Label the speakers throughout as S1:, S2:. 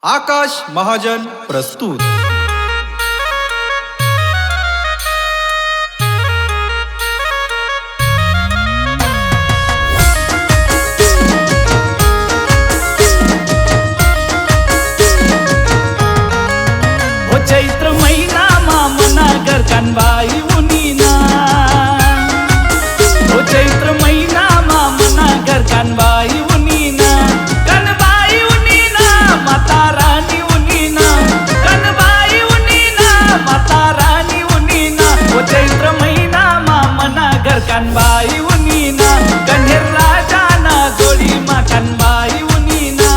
S1: आकाश महाजन प्रस्तुत।
S2: हो चैत्र महिना मामना घर कानबाई उनीना, हो चैत्र महिना मामना घर कानबाई उनीना, कानबाई उनीना माता रानी उनीना, कानबाई उनीना माता रानी उनीना। हो चैत्र महिना मामना घर कानबाई उनीना, कन्हेर राजा ना जोडी मा कानबाई उनीना।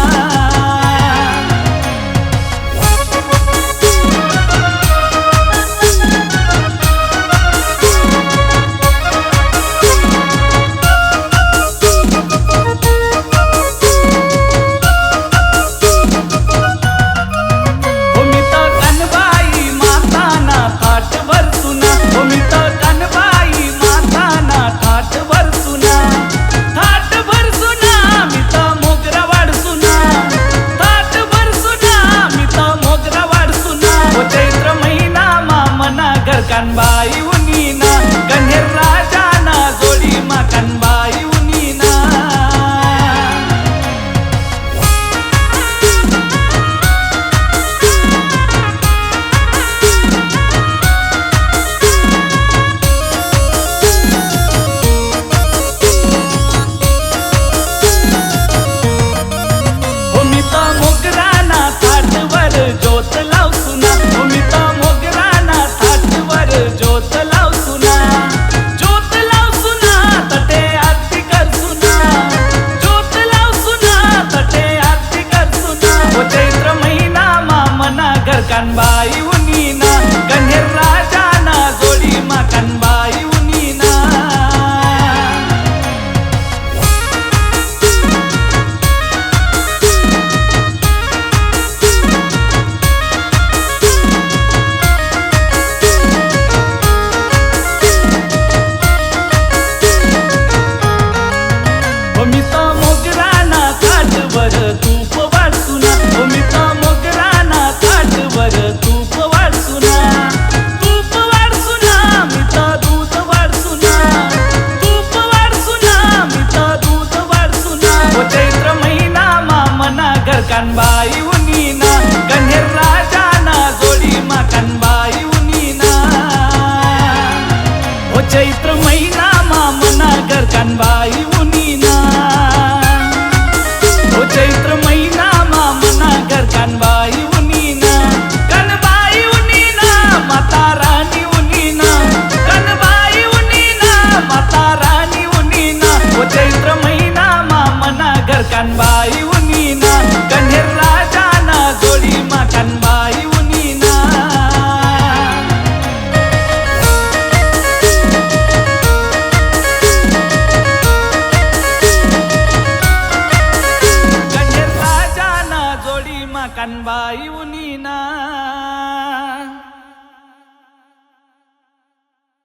S2: कानबाई उनीना, कन्हेर राजा ना जोडी मा कानबाई उनीना। हो मी त मोगरा ना थाटवर ज्योत लावसुना, हो मी त मोगरा ना थाटवर ज्योत लावसुना, ज्योत लावसुना तटे आरती करसुना, ज्योत लावसुना तटे आरती करसुना। हो चैत्र महिना मामना घर कानबाई उनीना, कन्हेर राजा ना जोडी मा कानबाई उनीना। हो मी त मोगरा ना थाटवर तूप वाढसुना, हो मी त मोगरा ना थाटवर तूप वाढसुना, तूप वाढसुना मी त दूध वाढसुना, तूप वाढसुना मी त दूध वाढसुना। हो चैत्र महिना मामना घर कानबाई उनीना, कन्हेर राजा ना जोडी मा कानबाई उनीना। हो चैत्र महिना मामना घर कानबाई उनीना, हो चैत्र महिना मामना घर कानबाई उनीना, कानबाई उनीना माता रानी उनीना, कानबाई उनीना माता रानी उनीना। हो चैत्र महिना मामना घर कानबाई उनीना, कन्हेर राजा ना जोडी मा कानबाई उनीना। कन्हेर राजा ना जोडी मा कानबाई उनीना।